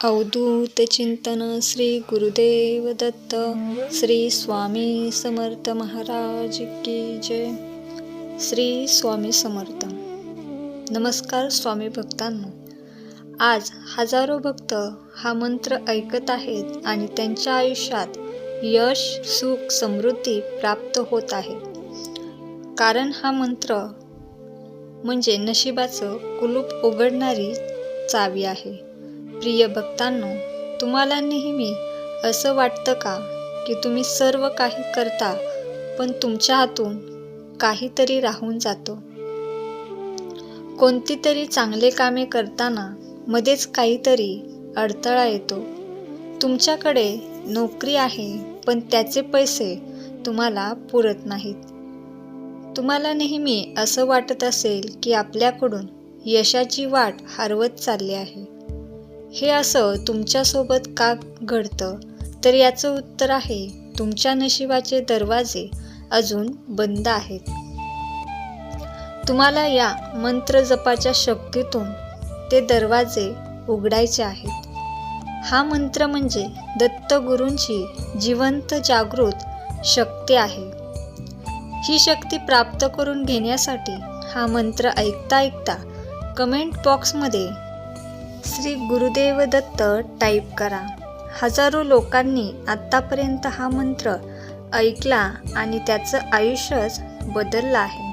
अवधूत चिंतन श्री गुरुदेव दत्त श्री स्वामी समर्थ महाराज की जय. श्री स्वामी समर्थ. नमस्कार स्वामी भक्तांनो. आज हजारो भक्त हा मंत्र ऐकत आहेत आणि त्यांच्या आयुष्यात यश, सुख, समृद्धी प्राप्त होत आहे. कारण हा मंत्र म्हणजे नशिबाचं कुलूप उघडणारी चावी आहे. प्रिय भक्तांनो, तुम्हाला नेहमी असं वाटतं का की तुम्ही सर्व काही करता पण तुमच्या हातून काहीतरी राहून जातं? कोणती तरी चांगले कामे करताना मध्येच काहीतरी अडथळा येतो. तुमच्याकडे नोकरी आहे पण त्याचे पैसे तुम्हाला पुरत नाहीत. तुम्हाला नेहमी असं वाटत असेल की आपल्याकडून यशाची वाट हरवत चालली आहे. हे असं तुमच्यासोबत का घडतं? तर याचं उत्तर आहे, तुमच्या नशिबाचे दरवाजे अजून बंद आहेत. तुम्हाला या मंत्र जपाच्या शक्तीतून ते दरवाजे उघडायचे आहेत. हा मंत्र म्हणजे दत्तगुरूंची जिवंत जागृत शक्ती आहे. ही शक्ती प्राप्त करून घेण्यासाठी हा मंत्र ऐकता ऐकता कमेंट बॉक्समध्ये श्री गुरुदेव दत्त टाईप करा. हजारो लोकांनी आत्तापर्यंत हा मंत्र ऐकला आणि त्याचं आयुष्यच बदललं आहे.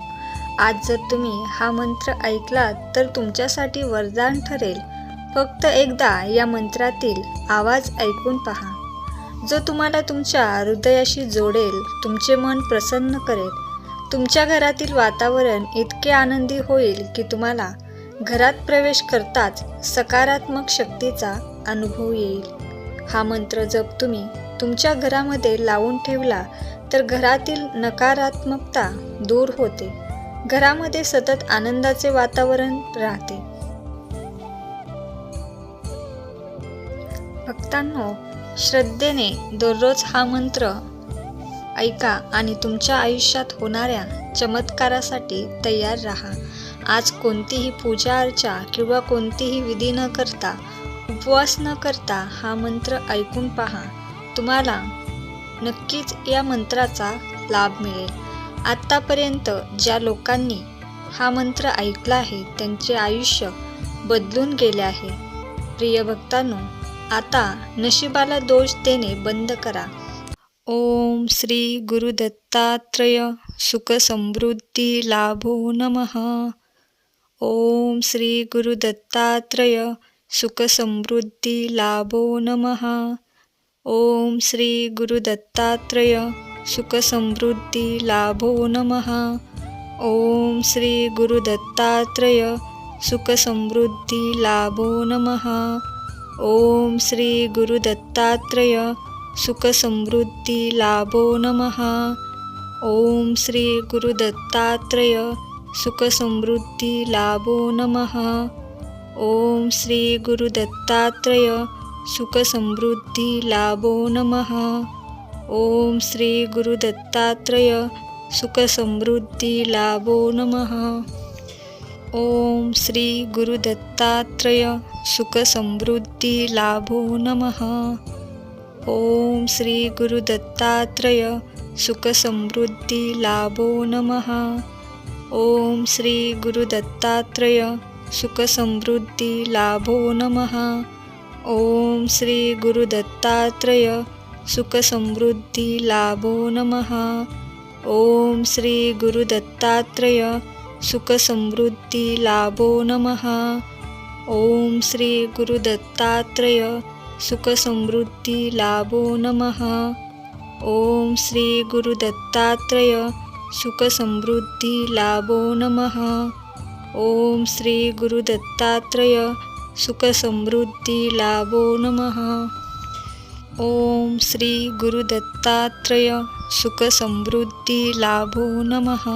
आज जर तुम्ही हा मंत्र ऐकलात तर तुमच्यासाठी वरदान ठरेल. फक्त एकदा या मंत्रातील आवाज ऐकून पहा, जो तुम्हाला तुमच्या हृदयाशी जोडेल, तुमचे मन प्रसन्न करेल. तुमच्या घरातील वातावरण इतके आनंदी होईल की तुम्हाला घरात प्रवेश करताच सकारात्मक शक्तीचा अनुभव येईल. हा मंत्र जप तुम्ही तुमच्या घरामध्ये लावून ठेवला तर घरातील नकारात्मकता दूर होते. घरामध्ये सतत आनंदाचे वातावरण राहते. भक्तांनो, श्रद्धेने दररोज हा मंत्र ऐका आणि तुमच्या आयुष्यात होणाऱ्या चमत्कारासाठी तयार राहा. आज कोणतीही पूजा अर्चा किंवा कोणतीही विधी न करता, उपवास न करता हा मंत्र ऐकून पहा. तुम्हाला नक्कीच या मंत्राचा लाभ मिळेल. आत्तापर्यंत ज्या लोकांनी हा मंत्र ऐकला आहे त्यांचे आयुष्य बदलून गेले आहे. प्रिय भक्तांनो, आता नशिबाला दोष देणे बंद करा. ओम श्री गुरु दत्तात्रय सुख समृद्धी लाभो नमः. ओम श्री गुरु दत्तात्रय सुख समृद्धी लाभो नमः. ओम श्री गुरु दत्तात्रय सुख समृद्धी लाभो नमः. ओम श्री गुरु दत्तात्रय सुख समृद्धी लाभो नमः. ओम श्री गुरु दत्तात्रय सुख समृद्धी लाभो नमः. ओम श्री गुरु दत्तात्रय सुख समृद्धी लाभो नमः. ओम श्री गुरु दत्तात्रय सुख समृद्धी लाभो नमः. ओम श्री गुरु दत्तात्रय सुख समृद्धी लाभो नमः. ओम श्री गुरु दत्तात्रय सुख समृद्धी लाभो नमः. ओम श्री गुरु दत्तात्रय सुख समृद्धी लाभो नमः. ओम श्री गुरु दत्तात्रय सुख समृद्धी लाभो नमः. ओम श्री गुरु दत्तात्रय सुख समृद्धी लाभो नमः. ओम श्री गुरु दत्तात्रय सुख समृद्धी लाभो नमः. ओम श्री गुरु दत्तात्रय सुख समृद्धी लाभो नमः. ओम श्री गुरु दत्तात्रय सुख समृद्धी लाभो नमः. ओम श्री गुरु दत्तात्रय सुख समृद्धी लाभो नमः. ओम श्री गुरु दत्तात्रय सुख समृद्धी लाभो नमः.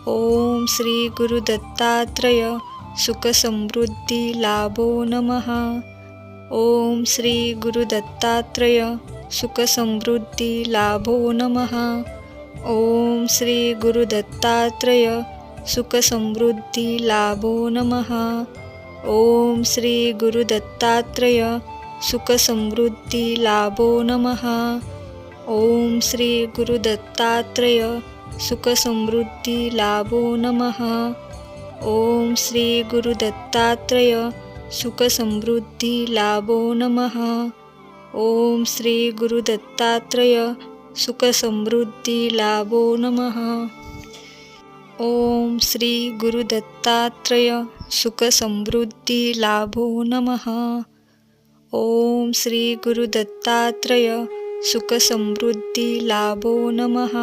ओम श्री गुरु दत्तात्रय सुख समृद्धी लाभो नमः. ओम श्री गुरु दत्तात्रय सुख समृद्धी लाभो नमः. ओम श्री गुरु दत्तात्रय सुख समृद्धी लाभो नमः. ओम श्री गुरु दत्तात्रेय सुख समृद्धी लाभो नमः. ओम श्री गुरु दत्तात्रेय सुख समृद्धी लाभो नमः. ओम श्री गुरु दत्तात्रेय सुख समृद्धी लाभो नमः. ओम श्री गुरु दत्तात्रेय सुख समृद्धी लाभो नमः. ओम श्री गुरु दत्तात्रेय सुख समृद्धी लाभो नमः. ओम श्री गुरु दत्तात्रेय सुख समृद्धी लाभो नमः.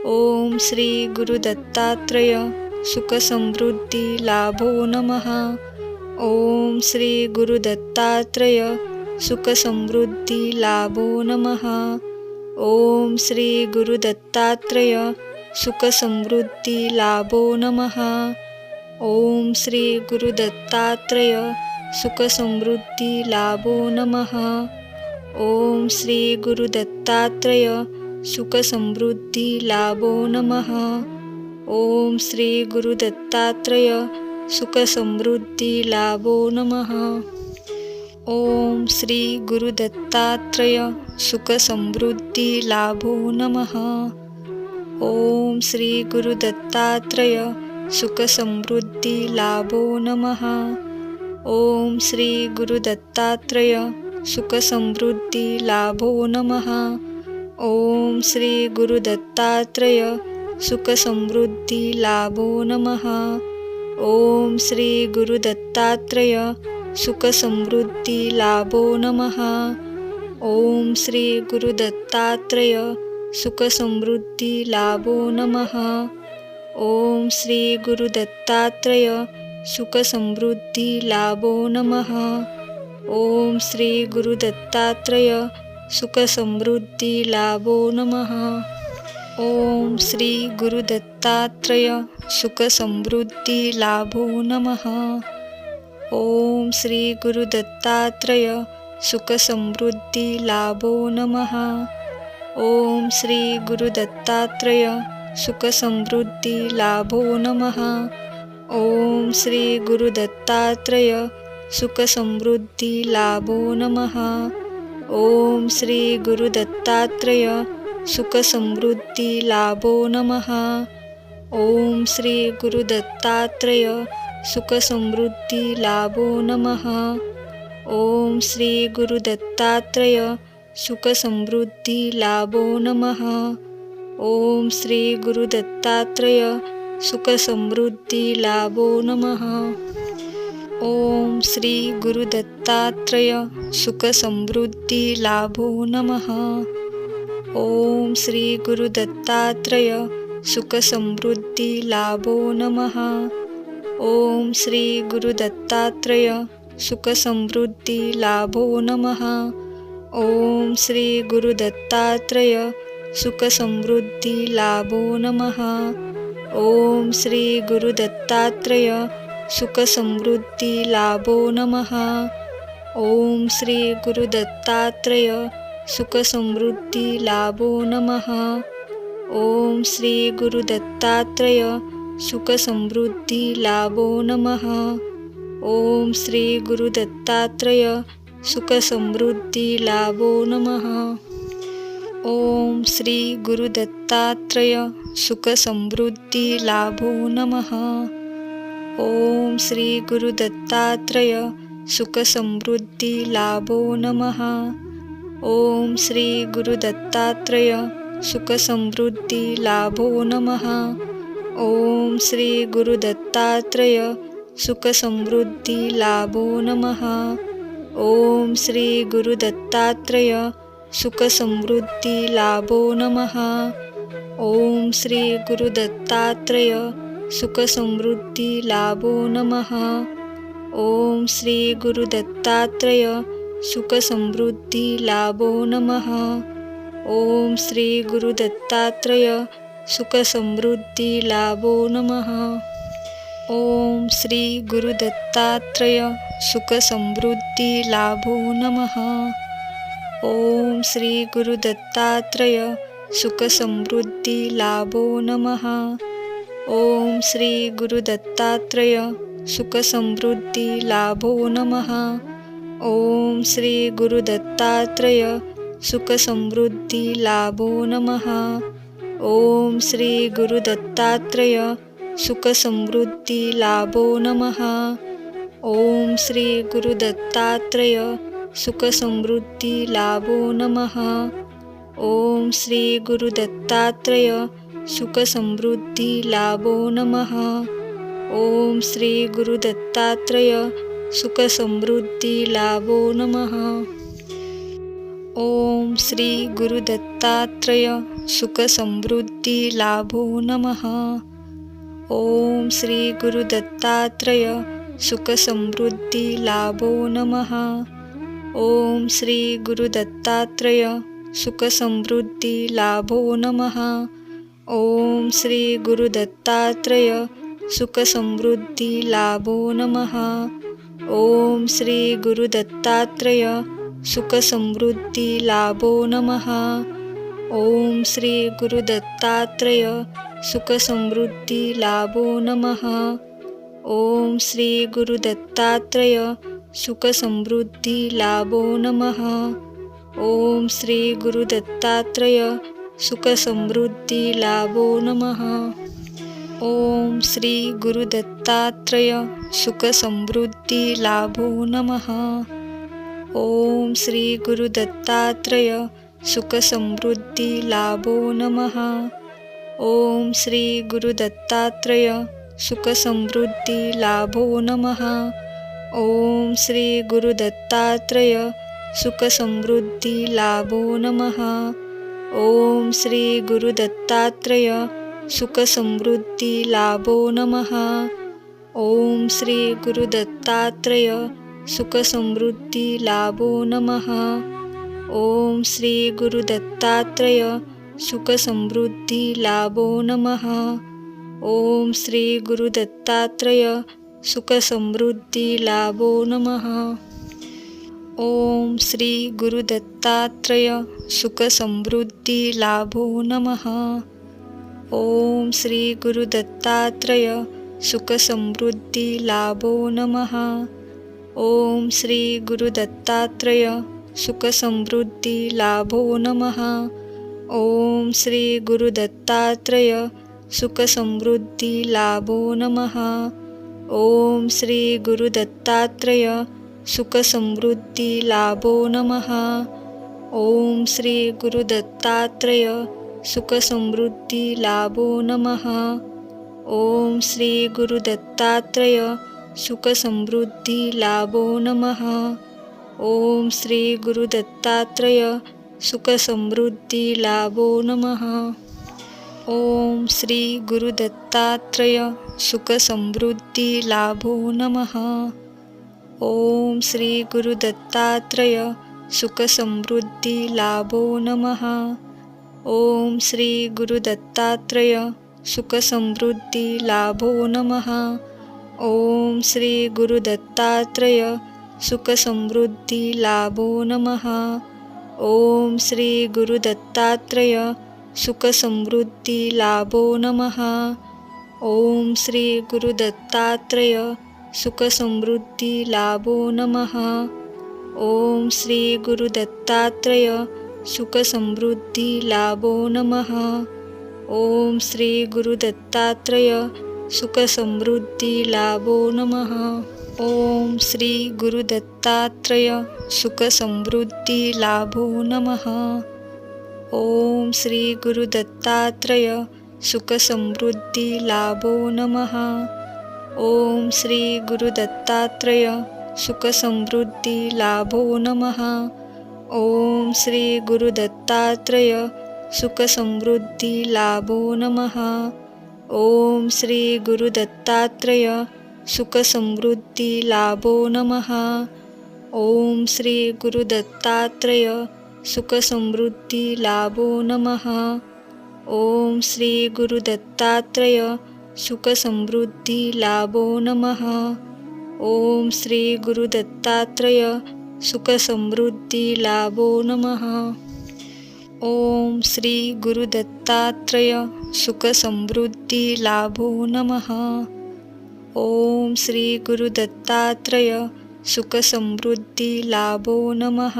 ओम श्री गुरु दत्तात्रेय सुख समृद्धी लाभो नमः. ओम श्री गुरु दत्तात्रेय सुख समृद्धी लाभो नमः. ओम श्री गुरु दत्तात्रेय सुख समृद्धी लाभो नमः. ओम श्री गुरु दत्तात्रेय सुख समृद्धी लाभो नमः. ओम श्री गुरु दत्तात्रेय सुख समृद्धी लाभो नमः. ओम श्री गुरु दत्तात्रेय सुख समृद्धी लाभो नमः. ओम श्री गुरु दत्तात्रेय सुख समृद्धी लाभो नमः. ओम श्री गुरु दत्तात्रेय सुख समृद्धी लाभो नमः. ओम श्री गुरु दत्तात्रेय सुख समृद्धी लाभो नमः. ओम श्री गुरु दत्तात्रेय सुख समृद्धी लाभो नमः. ओम श्री गुरु दत्तात्रेय सुख समृद्धी लाभो नमः. ओम श्री गुरु दत्तात्रेय सुख समृद्धी लाभो नमः. ओम श्री गुरु दत्तात्रेय सुख समृद्धी लाभो नमः. ओम श्री गुरु दत्तात्रेय सुख समृद्धी लाभो नमः. ओम श्री गुरु दत्तात्रेय सुख समृद्धी लाभो नमः. ओम श्री गुरु दत्तात्रेय सुख समृद्धी लाभो नमः. ओम श्री गुरु दत्तात्रेय सुख समृद्धी लाभो नमः. ओम श्री गुरु दत्तात्रेय सुख समृद्धी लाभो नमः. ओम श्री गुरु दत्तात्रेय सुख समृद्धी लाभो नमः. ओम श्री गुरु दत्तात्रेय सुख समृद्धी लाभो नमः. ओम श्री गुरु दत्तात्रेय सुख समृद्धी लाभो नमः. ओम श्री गुरु दत्तात्रेय सुख समृद्धी लाभो नमः. ओम श्री गुरु दत्तात्रेय सुख समृद्धी लाभो नमः. ओम श्री गुरु दत्तात्रेय सुख समृद्धी लाभो नमः. ओम श्री गुरु दत्तात्रेय सुख समृद्धी लाभो नमः. ओम श्री गुरु दत्तात्रेय सुख समृद्धी लाभो नमः. ओम श्री गुरु दत्तात्रेय सुख समृद्धी लाभो नमः. ओम श्री गुरु दत्तात्रेय सुख समृद्धी लाभो नमः. ओम श्री गुरु दत्तात्रेय सुख समृद्धी लाभो नमः. ओम श्री गुरु दत्तात्रेय सुख समृद्धी लाभो नमः. ओम श्री गुरु दत्तात्रेय सुख समृद्धी लाभो नमः. ओम श्री गुरु दत्तात्रेय सुख समृद्धी लाभो नमः. ओम श्री गुरु दत्तात्रेय सुख समृद्धी लाभो नमः. ओम श्री गुरु दत्तात्रेय सुख समृद्धी लाभो नमः. ओम श्री गुरु दत्तात्रेय सुख समृद्धी लाभो नमः. ओम श्री गुरु दत्तात्रेय सुख समृद्धी लाभो नमः. ओम श्री गुरु दत्तात्रेय सुख समृद्धी लाभो नमः. ओम श्री गुरु दत्तात्रेय सुख समृद्धी लाभो नमः. ओम श्री गुरु दत्तात्रेय सुख समृद्धी लाभो नमः. ओम श्री गुरु दत्तात्रेय सुख समृद्धी लाभो नमः. ओम श्री गुरु दत्तात्रेय सुखसमृद्धी लाभो नमः. ओम श्री गुरुदत्तात्रय सुखसमृद्धी लाभो नमः. ओम श्री गुरुदत्तात्रय सुखसमृद्धी लाभो नमः. ओम श्री गुरुदत्तात्रय सुखसमृद्धी लाभो नमः. ओम श्री गुरुदत्तात्रय सुखसमृद्धी लाभो नमः. ओम श्री गुरुदत्तात्रय सुखसमृद्धी लाभो नमः. ओम श्री गुरुदत्तात्रय सुखसमृद्धी लाभो नमः. ओम श्री गुरुदत्तात्रय सुखसमृद्धी लाभो नमः. ओम श्री गुरुदत्तात्रय सुखसमृद्धी लाभो नमः. ओम श्री गुरुदत्तात्रय सुखसमृद्धी लाभो नमः. ओम श्री गुरुदत्तात्रय सुखसमृद्धी लाभो नमः. ओम श्री गुरुदत्तात्रय सुखसमृद्धी लाभो नमः. ओम श्री गुरुदत्तात्रय सुखसमृद्धी लाभो नमः. ओम श्री गुरुदत्तात्रय सुखसमृद्धी लाभो नमः. ओम श्री गुरुदत्तात्रय सुखसमृद्धी लाभो नमः. ओम श्री गुरुदत्तात्रय सुखसमृद्धी लाभो नमः. ओम श्री गुरुदत्तात्रय सुखसमृद्धी लाभो नमः. ओम श्री गुरुदत्तात्रय सुखसमृद्धी लाभो नमः. ओम श्री गुरुदत्तात्रय सुखसमृद्धी लाभो नमः. ओम श्री गुरुदत्तात्रय सुखसमृद्धी लाभो नमः. ओम श्री गुरुदत्तात्रय सुखसमृद्धी लाभो नमः. ओम श्री गुरुदत्तात्रय सुखसमृद्धी लाभो नमः. ओम श्री गुरुदत्तात्रय सुखसमृद्धी लाभो नमः. ओम श्री गुरुदत्तात्रय सुखसमृद्धी लाभो नमः. ओम श्री गुरुदत्तात्रय सुखसमृद्धी लाभो नमः. ओम श्री गुरुदत्तात्रय सुखसमृद्धी लाभो नमः. ओम श्री गुरुदत्तात्रय सुखसमृद्धी लाभो नमः. ओम श्री गुरुदत्तात्रय सुखसमृद्धी लाभो नमः. ओम श्री गुरुदत्तात्रय सुखसमृद्धी लाभो नमः. ओम श्री गुरुदत्तात्रय सुखसमृद्धी लाभो नमः. ओम श्री गुरुदत्तात्रय सुखसमृद्धी लाभो नमः. ओम श्री गुरुदत्तात्रय सुखसमृद्धी लाभो नमः. ओम श्री गुरुदत्तात्रय सुखसमृद्धी लाभो नमः. ओम श्री गुरुदत्तात्रय सुखसमृद्धी लाभो नमः. ओम श्री गुरुदत्तात्रय सुखसमृद्धी लाभो नमः. ओम श्री गुरुदत्तात्रय सुखसमृद्धी लाभो नमः. ओम श्री गुरुदत्तात्रय सुखसमृद्धी लाभो नमः. ओम श्री गुरुदत्तात्रय सुखसमृद्धी लाभो नमः. ओम श्री गुरुदत्तात्रय सुखसमृद्धी लाभो नमः. ओम श्री गुरुदत्तात्रय सुखसमृद्धी लाभो नमः. ओम श्री गुरुदत्तात्रय सुखसमृद्धी लाभो नमः. ओम श्री गुरुदत्तात्रय सुखसमृद्धी लाभो नमः. ओम श्री गुरुदत्तात्रय सुखसमृद्धी लाभो नमः. ओम श्री गुरुदत्तात्रय सुखसमृद्धी लाभो नमः. ओम श्री गुरुदत्तात्रय सुखसमृद्धी लाभो नमः. ओम श्री गुरुदत्तात्रय सुखसमृद्धी लाभो नमः. ओम श्री गुरुदत्तात्रय सुखसमृद्धी लाभो नमः. ओम श्री गुरु दत्तात्रेय सुख समृद्धी लाभो नमः.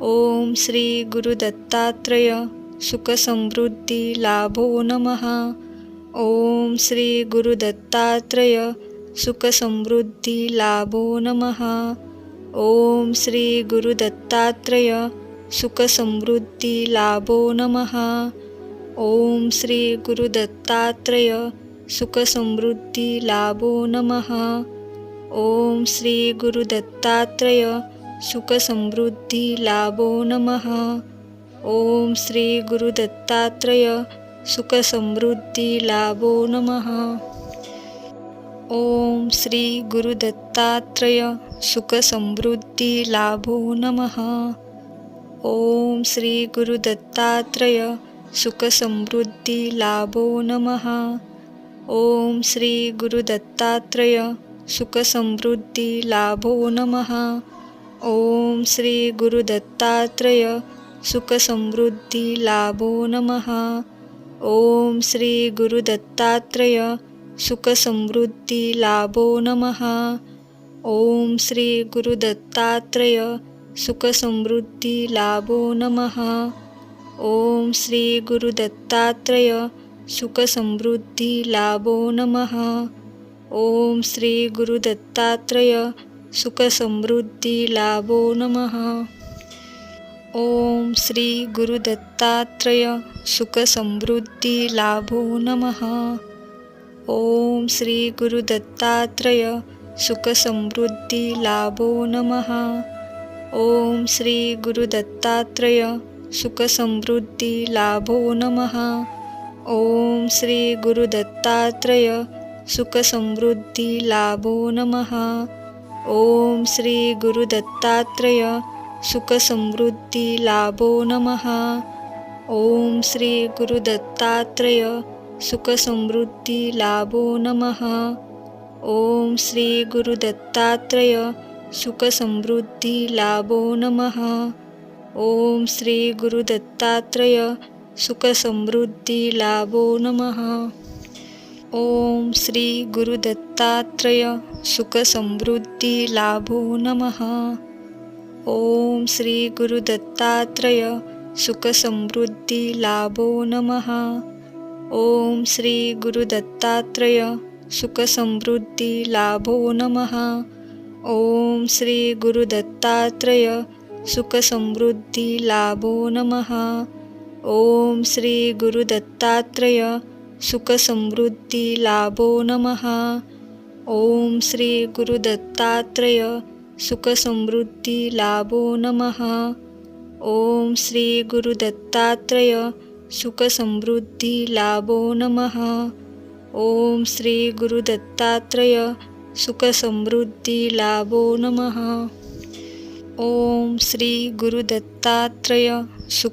ओम श्री गुरु दत्तात्रेय सुख समृद्धी लाभो नमः. ओम श्री गुरु दत्तात्रेय सुख समृद्धी लाभो नमः. ओम श्री गुरु दत्तात्रेय सुख समृद्धी लाभो नमः. ओम श्री गुरु दत्तात्रेय सुख समृद्धी लाभो नमः. ओम श्री गुरु दत्तात्रेय सुख समृद्धी लाभो नमः. ओम श्री गुरु दत्तात्रेय सुख समृद्धी लाभो नमः. ओम श्री गुरु दत्तात्रेय सुख समृद्धी लाभो नमः. ओम श्री गुरु दत्तात्रेय सुख समृद्धी लाभो नमः. ओम श्री गुरु दत्तात्रेय सुख समृद्धी लाभो नमः. ओम श्री गुरु दत्तात्रेय सुख समृद्धी लाभो नमः. ओम श्री गुरु दत्तात्रेय सुख समृद्धी लाभो नमः. ओम श्री गुरु दत्तात्रेय सुख समृद्धी लाभो नमः. ओम श्री गुरु दत्तात्रेय सुख समृद्धी लाभो नमः. ओम श्री गुरु दत्तात्रेय सुख समृद्धी लाभो नमः. ओम श्री गुरु दत्तात्रेय सुख समृद्धी लाभो नमः. ओम श्री गुरु दत्तात्रेय सुख समृद्धी लाभो नमः. ओम श्री गुरु दत्तात्रेय सुख समृद्धी लाभो नमः. ओम श्री गुरु दत्तात्रेय सुख समृद्धी लाभो नमः. ओम श्री गुरु दत्तात्रेय सुख समृद्धी लाभो नमः. ओम श्री गुरु दत्तात्रेय सुख समृद्धी लाभो नमः. ओम श्री गुरु दत्तात्रेय सुख समृद्धी लाभो नमः. ओम श्री गुरु दत्तात्रेय सुख समृद्धी लाभो नमः. ओम श्री गुरु दत्तात्रेय सुख समृद्धी लाभो नमः. ओम श्री गुरु दत्तात्रेय सुख समृद्धी लाभो नमः. ओम श्री गुरु दत्तात्रेय सुख समृद्धी लाभो नमः. ओम श्री गुरु दत्तात्रेय सुख समृद्धी लाभो नमः. ओम श्री गुरु दत्तात्रेय सुख समृद्धी लाभो नमः. ओम श्री गुरु दत्तात्रेय सुख समृद्धी लाभो नमः. ओम श्री गुरु दत्तात्रेय सुख समृद्धी लाभो नमः. ओम श्री गुरु दत्तात्रेय सुख समृद्धी लाभो नमः. ओम श्री गुरु दत्तात्रेय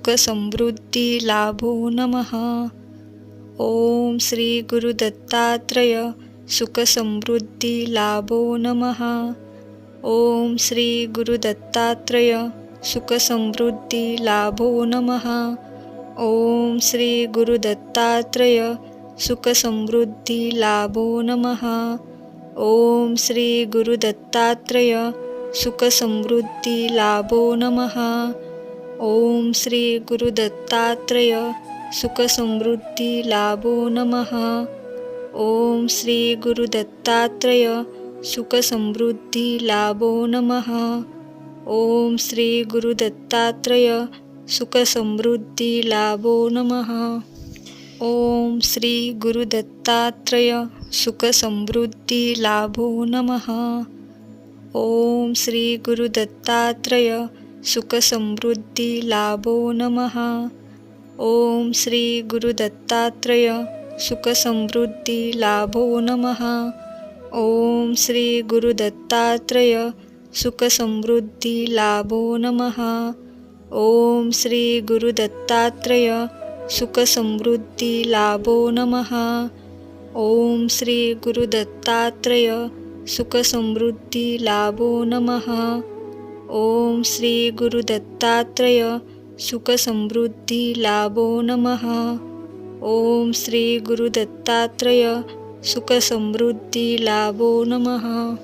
सुख समृद्धी लाभो नमः. ओम श्री गुरु दत्तात्रेय सुख समृद्धी लाभो नमः. ओम श्री गुरु दत्तात्रेय सुख समृद्धी लाभो नमः. ओम श्री गुरु दत्तात्रेय सुख समृद्धी लाभो नमः. ओम श्री गुरु दत्तात्रेय सुख समृद्धी लाभो नमः. ओम श्री गुरु दत्तात्रेय सुख समृद्धी लाभो नमः. ओम श्री गुरु दत्तात्रेय सुख समृद्धी लाभो नमः. ओम श्री गुरु दत्तात्रेय सुख समृद्धी लाभो नमः. ओम श्री गुरु दत्तात्रेय सुख समृद्धी लाभो नमः. ओम श्री गुरु दत्तात्रेय सुख समृद्धी लाभो नमः. ओम श्री गुरु दत्तात्रेय सुख समृद्धी लाभो नमः. ओम श्री गुरु दत्तात्रेय सुख समृद्धी लाभो नमः. ओम श्री गुरु दत्तात्रेय सुख समृद्धी लाभो नमः. ओम श्री गुरु दत्तात्रेय सुख समृद्धी लाभो नमः. ओम श्री गुरु दत्तात्रेय सुख समृद्धी लाभो नमः. ओम श्री गुरु दत्तात्रेय सुखसमृद्धी लाभो नमः.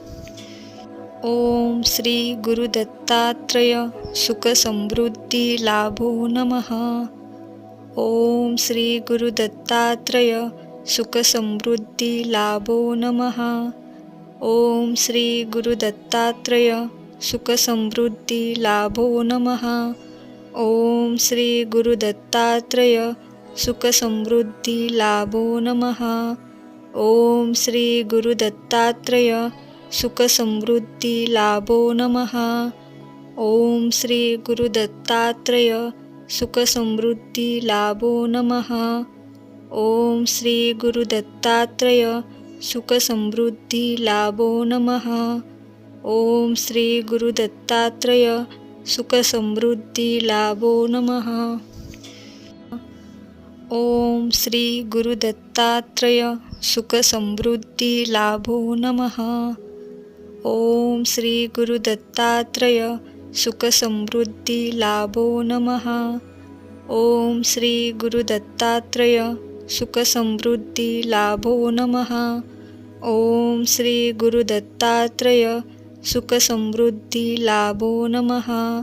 ओम श्री गुरुदत्तात्रय सुखसमृद्धी लाभो नमः. ओम श्री गुरुदत्तात्रय सुखसमृद्धी लाभो नमः. ओम श्री गुरुदत्तात्रय सुखसमृद्धी लाभो नमः. ओम श्री गुरुदत्तात्रय सुखसमृद्धी लाभो नमः. ओम श्री गुरुदत्तात्रय सुखसमृद्धी लाभो नमः. ओम श्री गुरुदत्तात्रय सुखसमृद्धी लाभो नमः. ओम श्री गुरुदत्तात्रय सुखसमृद्धी लाभो नमः. ओम श्री गुरुदत्तात्रय सुखसमृद्धी लाभो नमः. ओम श्री गुरुदत्तात्रय सुखसमृद्धी लाभो नमः. ओम श्री गुरुदत्तात्रय सुखसमृद्धी लाभो नमः. ओम श्री गुरुदत्तात्रय सुखसमृद्धी लाभो नमः. ओम श्री गुरुदत्तात्रय सुखसमृद्धी लाभो नमः.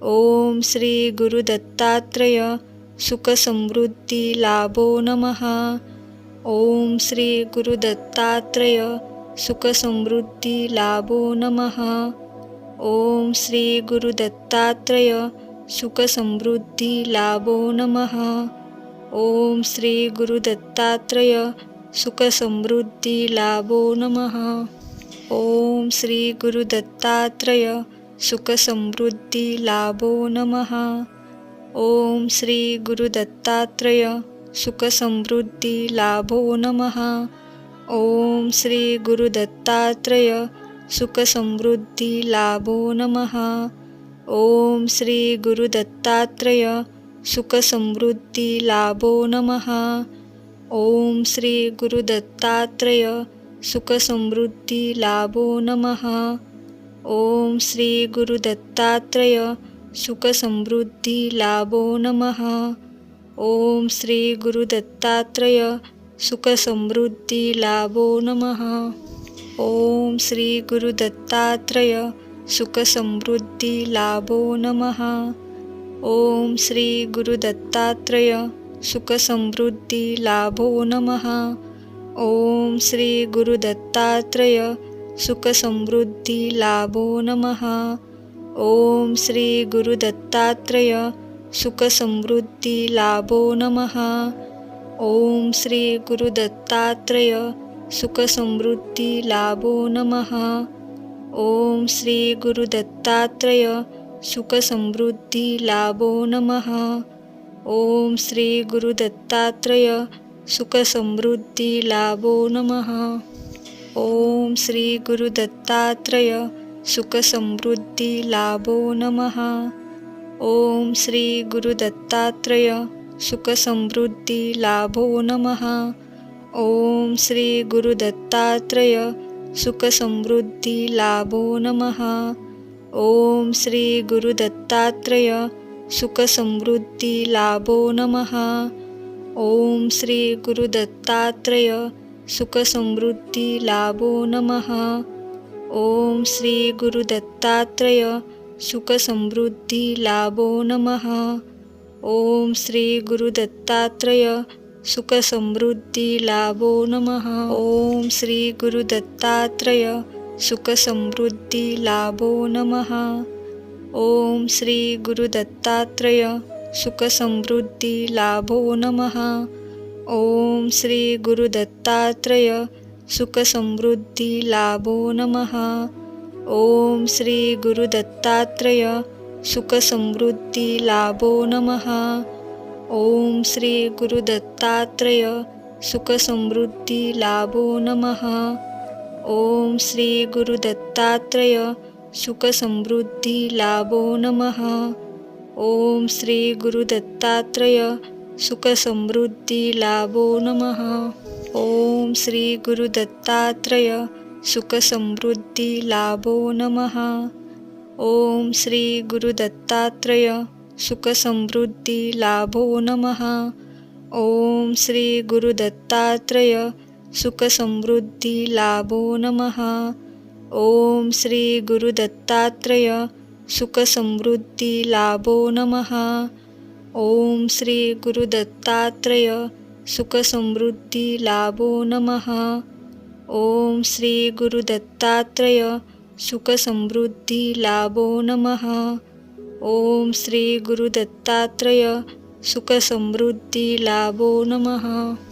ओम श्री गुरुदत्तात्रय सुखसमृद्धी लाभो नमः. ओम श्री गुरुदत्तात्रय सुखसमृद्धी लाभो नमः. ओम श्री गुरुदत्तात्रय सुखसमृद्धी लाभो नमः. ओम श्री गुरुदत्तात्रय सुखसमृद्धी लाभो नमः. ओम श्री गुरुदत्तात्रय सुखसमृद्धी लाभो नमः. ओम श्री गुरुदत्तात्रय सुखसमृद्धी लाभो नमः. ओम श्री गुरुदत्तात्रय सुखसमृद्धी लाभो नमः. ओम श्री गुरुदत्तात्रय सुखसमृद्धी लाभो नमः. ओम श्री गुरुदत्तात्रय सुखसमृद्धी लाभो नमः. ओम श्री गुरुदत्तात्रय सुखसमृद्धी लाभो नमः. ओम श्री गुरुदत्तात्रय सुखसमृद्धी लाभो नमः. ओम श्री गुरुदत्तात्रय सुखसमृद्धी लाभो नमः. ओम श्री गुरुदत्तात्रय सुखसमृद्धी लाभो नमः. ओम श्री गुरुदत्तात्रय सुखसमृद्धी लाभो नमः. ओम श्री गुरुदत्तात्रय सुखसमृद्धी लाभो नमः. ओम श्री गुरुदत्तात्रय सुखसमृद्धी लाभो नमः. ओम श्री गुरुदत्तात्रय सुखसमृद्धी लाभो नमः. ओम श्री गुरुदत्तात्रय सुखसमृद्धी लाभो नमः. ओम श्री गुरुदत्तात्रय सुखसमृद्धी लाभो नमः. ओम श्री गुरुदत्तात्रय सुखसमृद्धी लाभो नमः. ओम श्री गुरुदत्तात्रय सुखसमृद्धी लाभो नमः. ओम श्री गुरुदत्तात्रय सुखसमृद्धी लाभो नमः. ओम श्री गुरुदत्तात्रय सुखसमृद्धी लाभो नमः. ओम श्री गुरुदत्तात्रय सुखसमृद्धी लाभो नमः. ओम श्री गुरुदत्तात्रय सुखसमृद्धी लाभो नमः. ओम श्री गुरुदत्तात्रय सुखसमृद्धी लाभो नमः. ओम श्री गुरुदत्तात्रय सुखसमृद्धी लाभो नमः. ओम श्री गुरुदत्तात्रय सुखसमृद्धी लाभो नमः. ओम श्री गुरुदत्तात्रय सुखसमृद्धी लाभो नमः. ओम श्री गुरुदत्तात्रय सुखसमृद्धी लाभो नमः. ओम श्री गुरुदत्तात्रय सुखसमृद्धी लाभो नमः. ओम श्री गुरुदत्तात्रय सुखसमृद्धी लाभो नमः. ओम श्री गुरुदत्तात्रय सुखसमृद्धी लाभो नमः. ओम श्री गुरुदत्तात्रय सुखसमृद्धी लाभो नमः. ओम श्री गुरुदत्तात्रय सुखसमृद्धी लाभो नमः. ओम श्री गुरुदत्तात्रय सुखसमृद्धी लाभो नमः. ओम श्री गुरुदत्तात्रय सुखसमृद्धी लाभो नमः. ओम श्री गुरुदत्तात्रय सुखसमृद्धी लाभो नमः. ओम श्री गुरुदत्तात्रय सुखसमृद्धी लाभो नमः.